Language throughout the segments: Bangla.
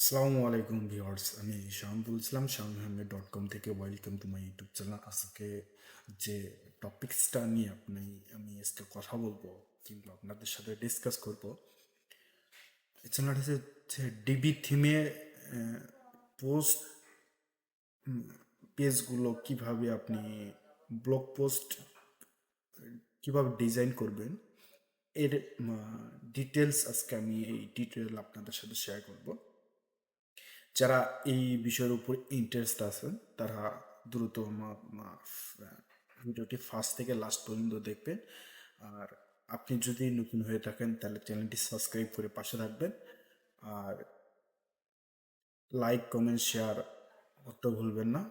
আসসালামু আলাইকুম ভিউয়ার্স, আমি শাম বলছিলাম শামহামেড.com থেকে। Welcome to my YouTube channel. আজকে যে টপিক্সটা নিয়ে আমি আজকে কথা বলবো কিংবা আপনাদের সাথে ডিসকাস করব, এই চ্যানেলটা হচ্ছে ডিবি থিমে পোস্ট পেজগুলো কিভাবে আপনি ব্লগ পোস্ট কিভাবে ডিজাইন করবেন এর ডিটেলস আজকে আমি এই ডিটেল আপনাদের সাথে শেয়ার করব। যারা এই বিষয়ের উপর ইন্টারেস্ট আছেন তারা দ্রুত ভিডিওটি ফার্স্ট থেকে লাস্ট পর্যন্ত দেখবেন। আর আপনি যদি নতুন হয়ে থাকেন তাহলে চ্যানেলটি সাবস্ক্রাইব করে পাশে থাকবেন। আর লাইক কমেন্ট শেয়ার করতে ভুলবেন না।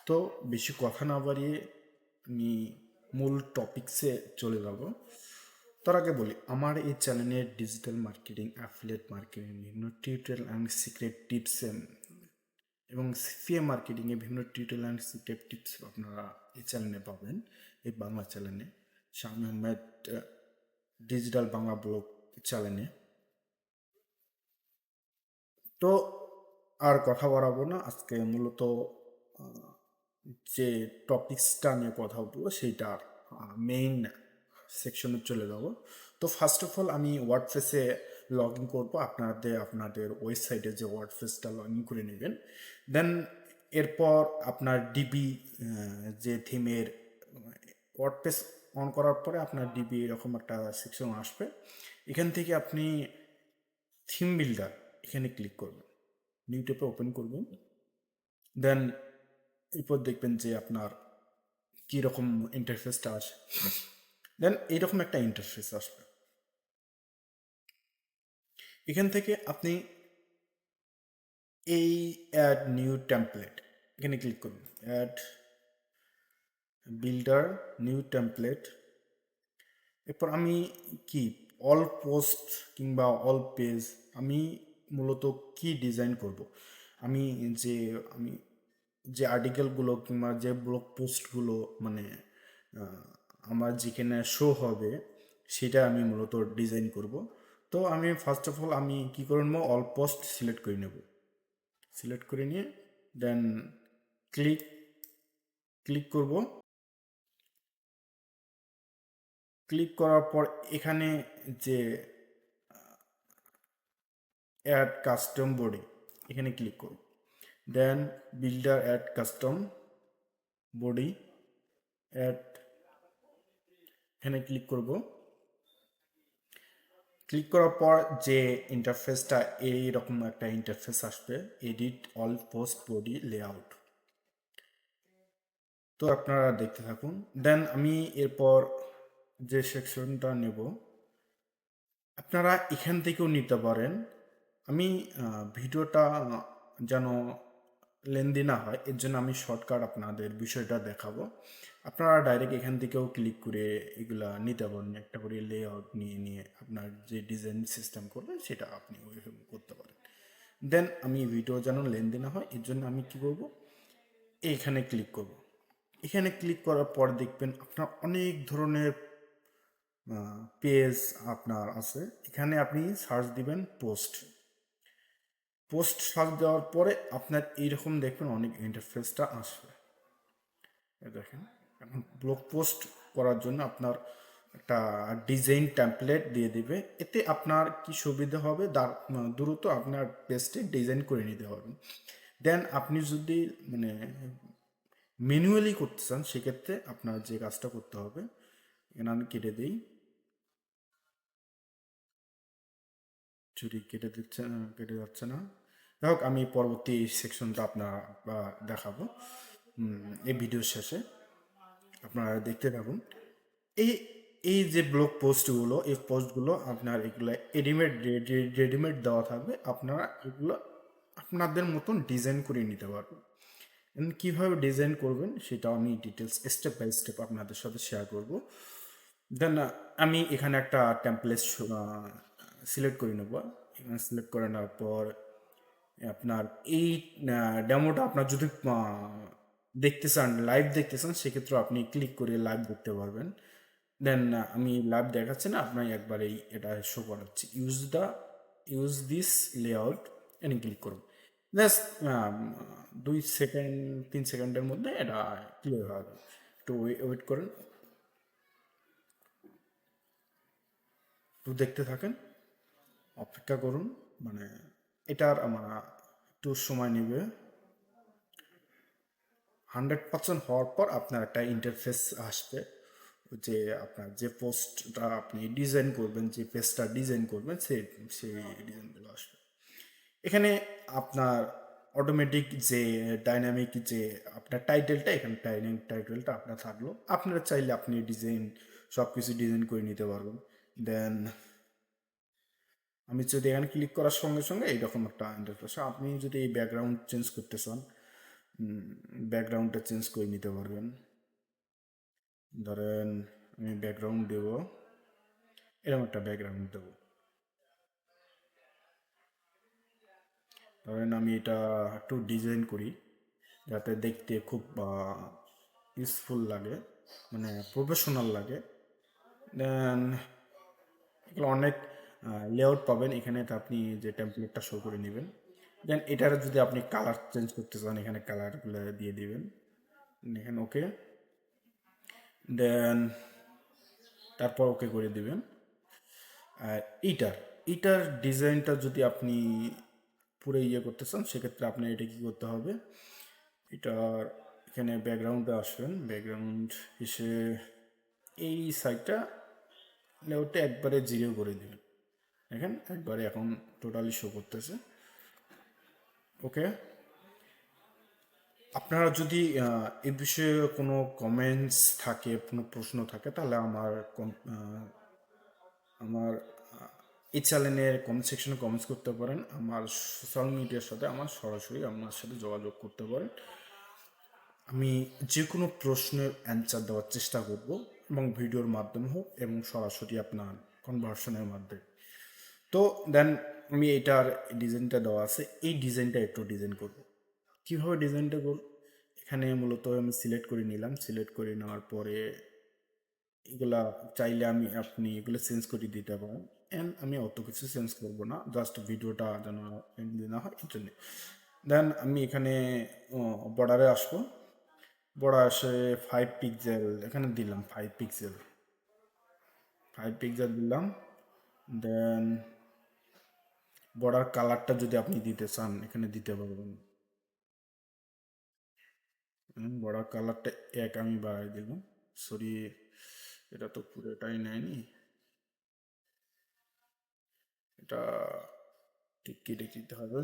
তো বেশি কথা না বাড়িয়ে আমি মূল টপিকসে চলে যাব। তার আগে বলি, আমার এই চ্যানেলে ডিজিটাল মার্কেটিং, অ্যাফিলিয়েট মার্কেটিং, বিভিন্ন টিউটোরিয়াল অ্যান্ড সিক্রেট টিপস এবং সিপিএম মার্কেটিংয়ে বিভিন্ন টিউটোরিয়াল অ্যান্ড সিক্রেট টিপস আপনারা এই চ্যানেলে পাবেন। এই বাংলা চ্যানেলে শামীম আহমেদ ডিজিটাল বাংলা ব্লগ চ্যানেলে। তো আর কথা বাড়াবো না, আজকে মূলত যে টপিক্সটা নিয়ে কথা বলবো সেইটার মেইন সেকশনে চলে যাব। তো ফার্স্ট অফ অল আমি ওয়ার্ডপ্রেসে লগ ইন করবো। আপনাদের ওয়েবসাইটে যে ওয়ার্ডপ্রেসটা লগ ইন করে নেবেন। দেন এরপর আপনার ডিবি যে থিমের ওয়ার্ডপ্রেস অন করার পরে আপনার ডিবি এরকম একটা সেকশন আসবে। এখান থেকে আপনি থিম বিল্ডার এখানে ক্লিক করবেন, নিউ ট্যাবে ওপেন করবেন। দেন এরপর দেখবেন যে আপনার কীরকম ইন্টারফেসটা আসে। দেন এইরকম একটা ইন্টারফেস আসবে। এখান থেকে আপনি এই অ্যাড নিউ টেমপ্লেট এখানে ক্লিক করুন। Add builder new template. এরপর আমি কি অল পোস্ট কিংবা অল পেজ আমি মূলত কি ডিজাইন করব, আমি যে আমি যে আর্টিকেলগুলো কিংবা যে ব্লগ পোস্টগুলো আমার যেখানে শো হবে সেটা আমি মূলত ডিজাইন করব। তো আমি ফার্স্ট অফ অল আমি কী করে নেবো, অল পোস্ট সিলেক্ট করে নেব। সিলেক্ট করে নিয়ে দেন ক্লিক ক্লিক করব। ক্লিক করার পর এখানে যে অ্যাড কাস্টম বডি এখানে ক্লিক করব। Then builder add custom body add এখানে ক্লিক করব। ক্লিক করার পর যে ইন্টারফেসটা এইরকম একটা ইন্টারফেস আসবে, edit all post body layout. তো আপনারা দেখতে থাকুন। দেন আমি এরপর যে সেকশনটা নেব আপনারা এখান থেকেও নিতে পারেন। আমি ভিডিওটা যেন লেন্দি না হয় এর জন্য আমি শর্টকাট আপনাদের বিষয়টা দেখাবো। আপনারা ডাইরেক্ট এখান থেকেও ক্লিক করে এগুলা নিতে পারেন, একটা করে লেআউট নিয়ে নিয়ে আপনার যে ডিজাইন সিস্টেম করবেন সেটা আপনি ওইভাবে করতে পারেন। দেন আমি ভিডিও যেন লেন্দি না হয় এর জন্য আমি কী করব, এইখানে ক্লিক করব। এখানে ক্লিক করার পর দেখবেন আপনার অনেক ধরনের পেজ আপনার আছে। এখানে আপনি সার্চ দিবেন পোস্ট। পোস্ট সার্চ দেওয়ার পরে আপনার এইরকম দেখবেন অনেক ইন্টারফেসটা আসবে। দেখেন এখন ব্লগ পোস্ট করার জন্য আপনার একটা ডিজাইন টেমপ্লেট দিয়ে দিবে। এতে আপনার কি সুবিধা হবে, দ্রুত আপনার পেজটি ডিজাইন করে নিতে হবে। দেন আপনি যদি ম্যানুয়ালি করতে চান সেক্ষেত্রে আপনার যে কাজটা করতে হবে, এখানে আমি কেটে দিই, চুরি কেটে যাচ্ছে না। যাই হোক, আমি পরবর্তী সেকশনটা আপনার দেখাবো এই ভিডিওর শেষে, আপনারা দেখতে থাকুন। এই এই যে ব্লগ পোস্টগুলো, এই পোস্টগুলো আপনার এগুলো রেডিমেড দেওয়া থাকবে। আপনারা এগুলো আপনাদের মতন ডিজাইন করে নিতে পারবেন। কীভাবে ডিজাইন করবেন সেটা আমি ডিটেলস স্টেপ বাই স্টেপ আপনাদের সাথে শেয়ার করব। দেন আমি এখানে একটা টেমপ্লেট সিলেক্ট করে নেব। এখানে সিলেক্ট করে নেওয়ার পর আপনার এই ডেমোটা আপনার যদি দেখতে চান, লাইভ দেখতে চান, সেক্ষেত্রে আপনি ক্লিক করে লাইভ দেখতে পারবেন। দেন আমি লাইভ দেখাচ্ছি না, আপনার একবারেই এটা শো করাচ্ছি। ইউজ দিস লেআউট এনে ক্লিক করুন, জাস্ট 2 সেকেন্ড 3 সেকেন্ডের মধ্যে এটা ক্লিয়ার হবে। একটু ওয়েট করেন, একটু দেখতে থাকেন, অপেক্ষা করুন, মানে এটার আমার একটু সময় নেবে। 100% হওয়ার পর আপনার একটা ইন্টারফেস আসবে, যে আপনার যে পোস্টটা আপনি ডিজাইন করবেন, যে পেজটা ডিজাইন করবেন, সেই ডিজাইনগুলো আসবে এখানে। আপনার অটোমেটিক যে ডাইনামিক যে আপনার টাইটেলটা, এখানে টাইটেলটা আপনার থাকলো, আপনারা চাইলে আপনি ডিজাইন সব কিছু ডিজাইন করে নিতে পারবেন। দেন আমি যদি এখানে ক্লিক করার সঙ্গে সঙ্গে এইরকম একটা ইন্টারফেস, আপনি যদি এই ব্যাকগ্রাউন্ড চেঞ্জ করতে চান, ব্যাকগ্রাউন্ডটা চেঞ্জ করে নিতে পারবেন। ধরেন আমি ব্যাকগ্রাউন্ড দেব, এরকম একটা ব্যাকগ্রাউন্ড দেবো। ধরেন আমি এটা একটু ডিজাইন করি যাতে দেখতে খুব ইউজফুল লাগে, মানে প্রফেশনাল লাগে। দেন এগুলো অনেক লেআউট পাবেন এখানে, তো আপনি যে টেমপ্লেটটা শো করে নেবেন। দেন এটার যদি আপনি কালার চেঞ্জ করতে চান, এখানে কালারগুলো দিয়ে দিবেন, এখানে ওকে, দেন তারপর ওকে করে দিবেন। আর এইটার ডিজাইনটা যদি আপনি পুরো করতে চান, সেক্ষেত্রে আপনার এটা কী করতে হবে, এটার এখানে ব্যাকগ্রাউন্ডে আসবেন, ব্যাকগ্রাউন্ড এসে এই সাইডটা লেআউটটা একবারে জিরো করে দেবেন, দেখেন একবারে এখন টোটালি শো করতেছে। ওকে, আপনারা যদি এ বিষয়ে কোনো কমেন্টস থাকে, কোনো প্রশ্ন থাকে, তাহলে আমার এই চ্যানেলের কমেন্ট সেকশনে কমেন্টস করতে পারেন। আমার সোশ্যাল মিডিয়ার সাথে আমার সরাসরি আমার সাথে যোগাযোগ করতে পারেন। আমি যে কোনো প্রশ্নের অ্যান্সার দেওয়ার চেষ্টা করব, এবং ভিডিওর মাধ্যমে হোক এবং সরাসরি আপনার কনভার্সনের মাধ্যমে। তো দেন আমি এটার ডিজাইনটা দেওয়া আছে, এই ডিজাইনটা একটু ডিজাইন করব। কীভাবে ডিজাইনটা করব, এখানে মূলত আমি সিলেক্ট করে নিলাম, সিলেক্ট করে নেওয়ার পরে এগুলা চাইলে আপনি এগুলো চেঞ্জ করে দিতে পারেন। অ্যান্ড আমি অত কিছু চেঞ্জ করব না, জাস্ট ভিডিওটা যেন এমনি না হয় এই জন্যে। দেন আমি এখানে বর্ডারে আসবো, বর্ডার আসে 5 পিক্সেল, এখানে দিলাম 5 পিক্সেল, 5 পিক্সেল দিলাম। দেন বর্ডার কালারটা যদি আপনি দিতে চান, এখানে দিতে পারবেন। বর্ডার কালারটা আমি বাড়াই দিলাম, সরি এটা তো পুরোটাই নেয়নি, এটা ঠিক কেটে দিতে হবে।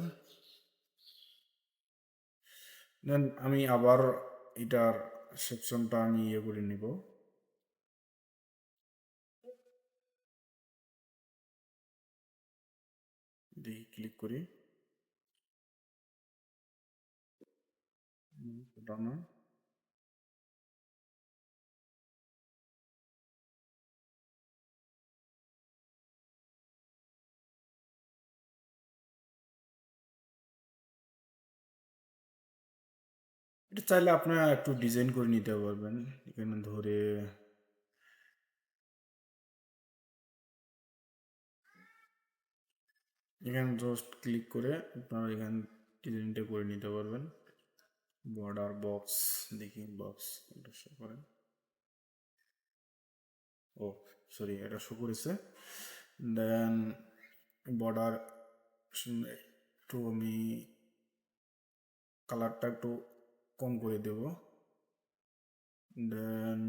দেন আমি আবার এটার সেকশনটা আমি করে নিব, দেখি ক্লিক করি, ওটা না, এটা চাইলে আপনারা একটু ডিজাইন করে নিতে পারবেন, এখানে ধরে এখানে জাস্ট ক্লিক করে আপনারা এখানে ডিজাইনটা করে নিতে পারবেন। বর্ডার বক্স, দেখি বক্স এটা শো করেন, ও সরি এটা শো করেছে। দেন বর্ডার একটু আমি কালারটা একটু কম করে দেব। দেন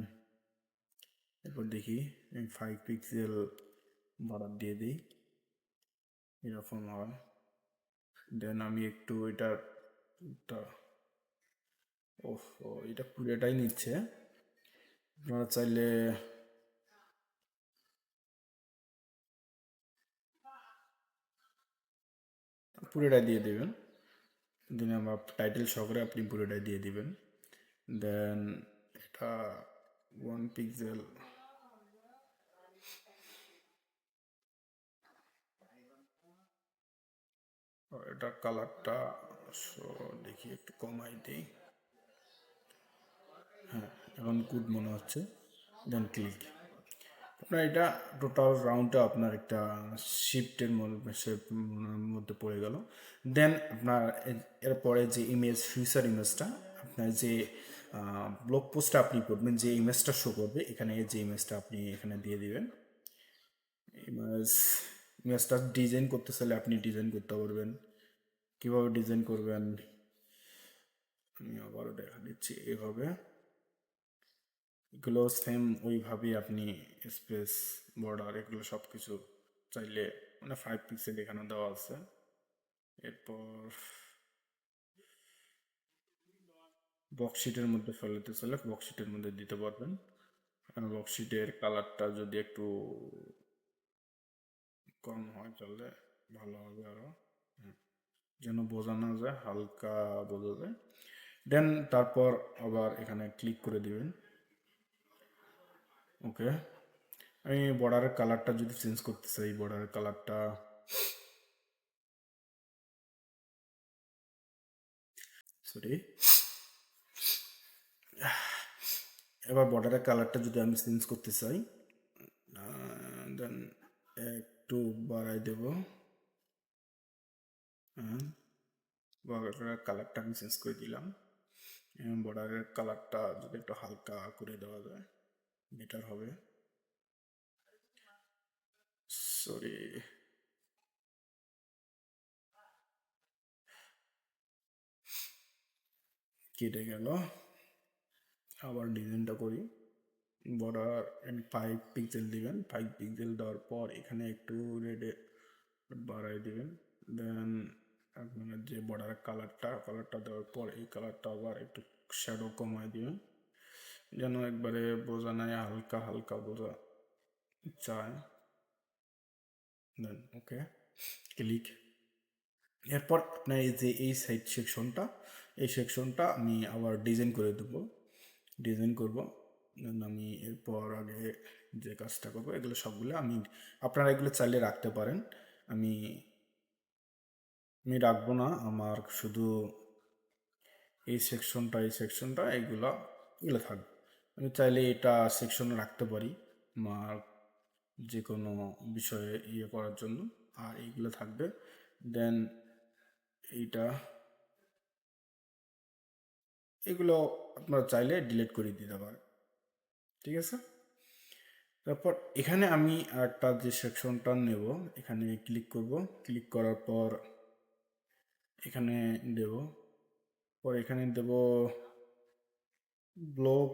এরপর দেখি আমি 5 পিক্সেল বর্ডার দিয়ে দিই, এরকম হয়। দেন আমি একটু এটা, এটা পুরোটাই নিচ্ছে, আপনারা চাইলে পুরোটাই দিয়ে দেবেন। দেন আমার টাইটেল সহকারে আপনি পুরোটাই দিয়ে দিবেন। দেন এটা 1 পিক্সেল, এটা কালারটা দেখি একটু কমাই দিই, হ্যাঁ এখন গুড মনে হচ্ছে। দেন ক্লিক, আপনার এটা টোটাল রাউন্ডটা আপনার একটা শিফটের মধ্যে পড়ে গেল। দেন আপনার এরপরে যে ইমেজ, ফিউচার ইমেজটা, আপনার যে ব্লগ পোস্টটা আপনি করবেন, যে ইমেজটা শো করবে এখানে, যে ইমেজটা আপনি এখানে দিয়ে দিবেন। ইমেজ ইমেজটা ডিজাইন করতে চাইলে আপনি ডিজাইন করতে পারবেন। কীভাবে ডিজাইন করবেন আমি আবারও দেখা দিচ্ছি। এভাবে এগুলো সেম ওইভাবেই আপনি স্পেস, বর্ডার, এগুলো সব কিছু চাইলে, মানে 5 পিক্সেল এখানে দেওয়া আছে। এরপর বক্সশিটের মধ্যে ফেলতে চাইলে বক্সশিটের মধ্যে দিতে পারবেন। কারণ বক্সশিটের কালারটা যদি একটু কম হয় তাহলে ভালো হবে আরও, যেন বোঝা না যায়, হালকা বোঝা যায়। দেন তারপর আবার এখানে ক্লিক করে দিবেন। ওকে, আমি বর্ডারের কালারটা যদি চেঞ্জ করতে চাই, বর্ডারের কালারটা সরি, এবার বর্ডারের কালারটা যদি আমি চেঞ্জ করতে চাই, দেন একটু বাড়াই দেব। বর্ডারের কালারটা আমি চেঞ্জ করে দিলাম। বর্ডারের কালারটা যদি একটু হালকা করে দেওয়া যায় বেটার হবে। সরি, কেটে গেল। আবার ডিজাইনটা করি। বর্ডার 5 পিক্সেল দিবেন, 5 পিক্সেল দেওয়ার পর এখানে একটু রেডে বাড়াই দিবেন। দেন আপনার যে বর্ডারের কালারটা দেওয়ার পর এই কালারটা আবার একটু শ্যাডো কমায় দিবেন, যেন একবারে বোঝা নাই, হালকা হালকা বোঝা যায়। দেন ওকে, ক্লিক। এরপর আপনার এই যে এই সাইড সেকশনটা, এই সেকশনটা আমি আবার ডিজাইন করে দেবো, ডিজাইন করব। আমি এরপর আগে যে কাজটা করবো, এগুলো সবগুলো আপনারা এগুলো চাইলে রাখতে পারেন। আমি আমি রাখবো না, আমার শুধু এই সেকশনটা এগুলো থাকবে। আমি চাইলে এটা সেকশন রাখতে পারি আমার যে কোনো বিষয়ে ইয়ে করার জন্য, আর এইগুলো থাকবে। দেন এইটা, এগুলো আপনারা চাইলে ডিলিট করে দিতে পারেন, ঠিক আছে। তারপর এখানে আমি একটা যে সেকশনটা নেব, এখানে ক্লিক করব। ক্লিক করার পর এখানে দেব, পর এখানে দেব blog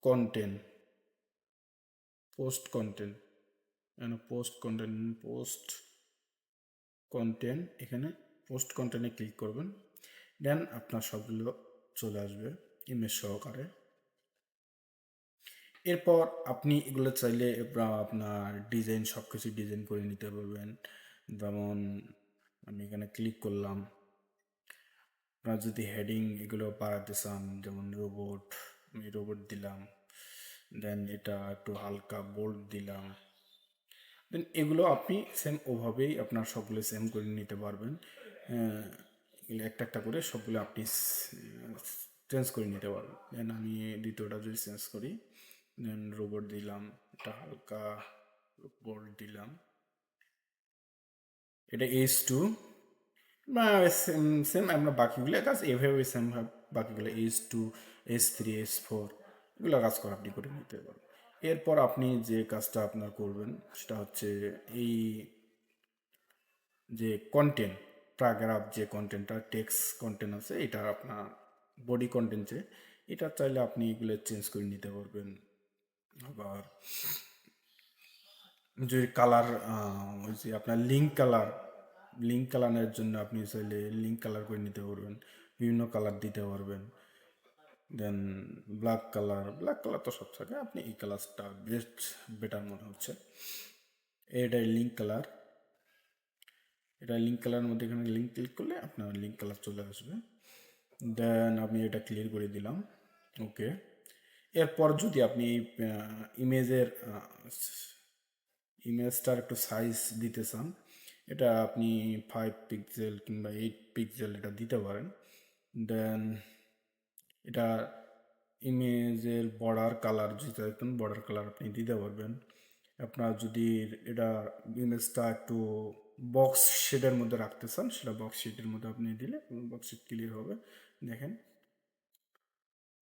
content, post content, post content, এখানে পোস্ট কন্টেন্টে ক্লিক করবেন। দেন আপনার সবগুলো চলে আসবে ইমেজ সহকারে। এরপর আপনি এগুলো চাইলে আপনার ডিজাইন, সব কিছু ডিজাইন করে নিতে পারবেন। যেমন আমি এখানে ক্লিক করলাম, আপনার যদি হেডিং এগুলো বাড়াতে চান, যেমন রোবট, আমি রোবট দিলাম। দেন এটা একটু হালকা বোল্ড দিলাম। দেন এগুলো আপনি সেম ওভাবেই আপনার সবগুলো সেম করে নিতে পারবেন। এগুলো একটা একটা করে সবগুলো আপনি চেঞ্জ করে নিতে পারবেন। দেন আমি দ্বিতীয়টা যদি চেঞ্জ করি, দেন রোবট দিলাম, এটা হালকা বোল্ড দিলাম, এটা H2 বা সেম সেম আমরা বাকিগুলো কাজ এভাবে সেম বাকিগুলো H2, H3, H4 এগুলো কাজ করে আপনি করে নিতে পারবেন। এরপর আপনি যে কাজটা আপনার করবেন সেটা হচ্ছে এই যে কন্টেন্ট, প্যারাগ্রাফ যে কন্টেন্টটা, টেক্সট কন্টেন্ট আছে, এটা আপনার বডি কন্টেন্ট যে, এটা চাইলে আপনি এগুলো চেঞ্জ করে নিতে পারবেন। আবার যদি কালার, ওই যে আপনার লিঙ্ক কালারের জন্য আপনি চাইলে লিঙ্ক কালার করে নিতে পারবেন, বিভিন্ন কালার দিতে পারবেন। দেন ব্ল্যাক কালার তো সব থাকে, আপনি এই কালারটা বেটার মনে হচ্ছে। এটাই লিঙ্ক কালার, এটা লিঙ্ক কালারের মধ্যে এখানে লিঙ্ক ক্লিক করলে আপনার লিঙ্ক কালার চলে আসবে। দেন আমি এটা ক্লিয়ার করে দিলাম, ওকে। এরপর যদি আপনি ইমেজের ইমেজটার একটু সাইজ দিতে চান, এটা আপনি 5 পিক্সেল কিংবা 8 পিক্সেল এটা দিতে পারেন। দেন এটা ইমেজের বর্ডার কালার যেটা, বর্ডার কালার আপনি দিতে পারবেন। আপনার যদি এটা ইমেজটা একটু বক্স শেডের মধ্যে রাখতে চান, সেটা বক্স শেডের মধ্যে আপনি দিলে বক্স শেড ক্লিয়ার হবে। দেখেন,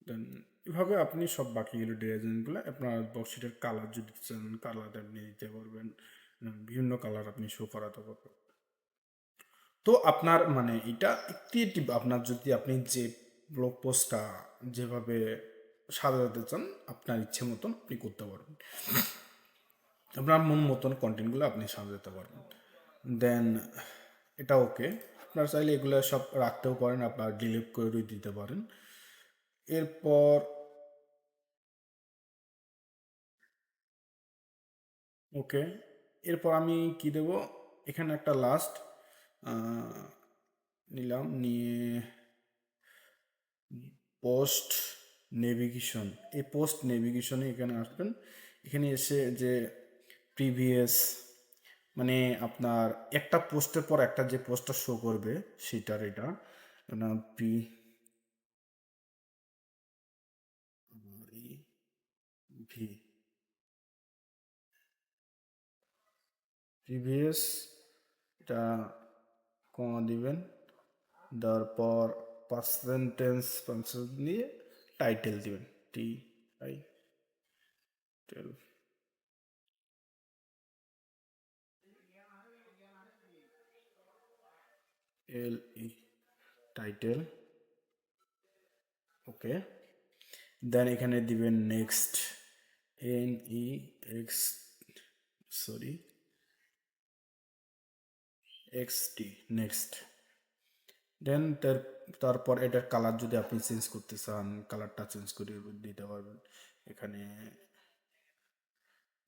দেন এভাবে আপনি সব বাকিগুলো ডিজাইনগুলো আপনার বক্স শেডের কালার যদি চান কালার আপনি দিতে পারবেন, বিভিন্ন কালার আপনি শো করাতে পারবেন। তো আপনার মানে এটা ক্রিয়েটিভ, আপনার যদি আপনি যে ব্লগ পোস্টটা যেভাবে সাজাতে চান আপনার ইচ্ছে মতন আপনি করতে পারবেন, আপনার মন মতন কন্টেন্টগুলো আপনি সাজাতে পারবেন। দেন এটা ওকে, আপনারা চাইলে এগুলো সব রাখতেও পারেন, আপনার ডিলিট করে দিতে পারেন। এরপর ওকে, এরপর আমি কি দেব, এখানে একটা লাস্ট নিলাম, নিয়ে পোস্ট নেভিগেশন, এই পোস্ট নেভিগেশনে এখানে আসবেন। এখানে এসে যে প্রিভিয়াস মানে আপনার একটা পোস্টের পর একটা যে পোস্টটা শো করবে সেটার এটা ভি প্রিভিয়াস, এটা কমা দিবেন, তারপর পার্সেন্টেজ নিয়ে টাইটেল দিবেন, I tell L E title. Okay, then এখানে দিবেন next, N E X sorry X T, next. Then তারপর এটার কালার যদি আপনি চেঞ্জ করতে চান কালারটা চেঞ্জ করে দিতে পারবেন। এখানে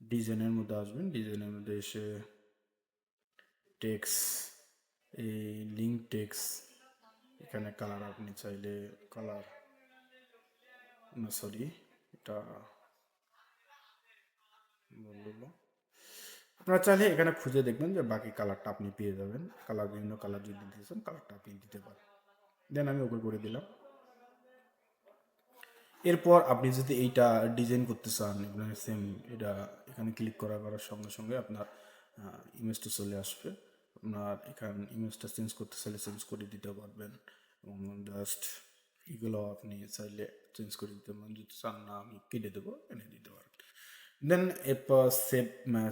ডিজাইনের মধ্যে আসবেন, ডিজাইনের মধ্যে এসে টেক্স, এই লিঙ্ক টেক্স, এখানে কালার আপনি চাইলে কালার, না সরি এটা বললো, আপনারা চাইলে এখানে খুঁজে দেখবেন যে বাকি কালারটা আপনি পেয়ে যাবেন, কালার বিভিন্ন কালার যদি দিতে চান কালারটা আপনি দিতে পারেন। দেন আমি ওকে করে দিলাম। এরপর আপনি যদি এইটা ডিজাইন করতে চান এখানে সেম, এটা এখানে ক্লিক করার সঙ্গে সঙ্গে আপনার ইমেজটা চলে আসবে। আপনার এখানে ইমেজটা চেঞ্জ করতে চাইলে চেঞ্জ করে দিতে পারবেন, এবং জাস্ট এগুলো আপনি চাইলে চেঞ্জ করে দিতে পারেন, যদি চান না আমি কেটে দেবো এনে দিতে পারেন। দেন এরপর সেভ,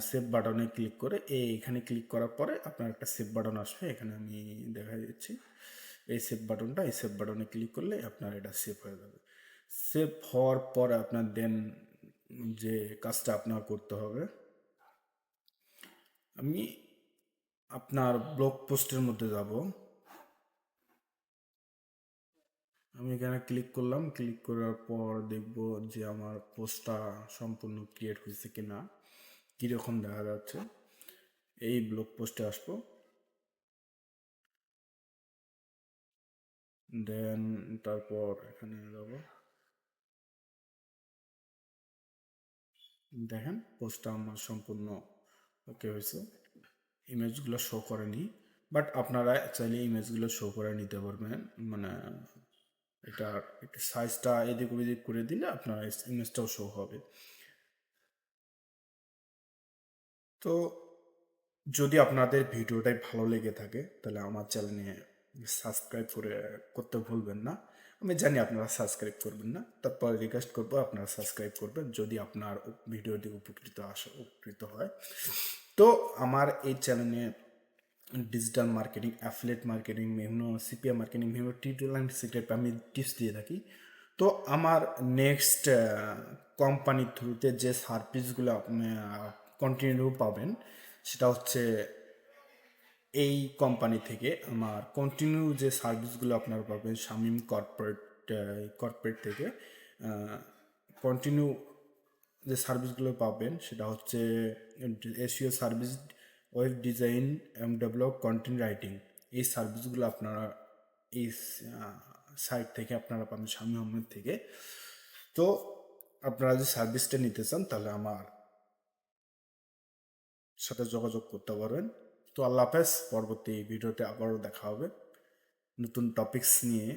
সেভ বাটনে ক্লিক করে এইখানে ক্লিক করার পরে আপনার একটা সেভ বাটন আসবে, এখানে আমি দেখা দিচ্ছি এই সেভ বাটনটা, এই সেভ বাটনে ক্লিক করলে আপনার এটা সেভ হয়ে যাবে। সেভ হওয়ার পর আপনার দেন যে কাজটা আপনার করতে হবে, আমি আপনার ব্লগ পোস্টের মধ্যে যাব, আমি এখানে ক্লিক করলাম, ক্লিক করার পর দেখব যে আমার পোস্টটা সম্পূর্ণ ক্রিয়েট হয়েছে কিনা, কীরকম দেখা যাচ্ছে। এই ব্লগ পোস্টে আসবো, দেন তারপর এখানে যাব, দেখেন পোস্টটা আমার সম্পূর্ণ ওকে হয়েছে, ইমেজগুলো শো করেনি, বাট আপনারা চাইলে ইমেজগুলো শো করে নিতে পারবেন, মানে এটার একটু সাইজটা এদিক ওদিক করে দিলে আপনার ইমেজটাও শো হবে। তো যদি আপনাদের ভিডিওটাই ভালো লেগে থাকে তাহলে আমার চ্যানেলে সাবস্ক্রাইব করতে ভুলবেন না। আমি জানি আপনারা সাবস্ক্রাইব করবেন না, তারপর রিকোয়েস্ট করবো আপনারা সাবস্ক্রাইব করবেন যদি আপনার ভিডিওটি উপকৃত হয়। তো আমার এই চ্যানেলে ডিজিটাল মার্কেটিং, অ্যাফিলিয়েট মার্কেটিং, বিভিন্ন সিপিএ মার্কেটিং, বিভিন্ন টিউটোরিয়াল অ্যান্ড সিক্রেট আমি টিপস দিয়ে থাকি। তো আমার নেক্সট কোম্পানির থ্রুতে যে সার্ভিসগুলো আপনি কন্টিনিউ পাবেন সেটা হচ্ছে এই কোম্পানি থেকে আমার কন্টিনিউ যে সার্ভিসগুলো আপনারা পাবেন শামিম কর্পোরেট থেকে কন্টিনিউ যে সার্ভিসগুলো পাবেন সেটা হচ্ছে এসইও সার্ভিস, ওয়েব ডিজাইন এবং ডেভেলপ কন্টেন্ট রাইটিং, এই সার্ভিসগুলো আপনারা এই সাইট থেকে আপনারা পাবেন শামীম আহমেদ থেকে। তো আপনারা যদি সার্ভিসটা নিতে চান তাহলে আমার সাথে যোগাযোগ করতে পারবেন। তো আল্লাহ হাফেজ, পরবর্তী ভিডিওতে আবারও দেখা হবে নতুন টপিকস নিয়ে।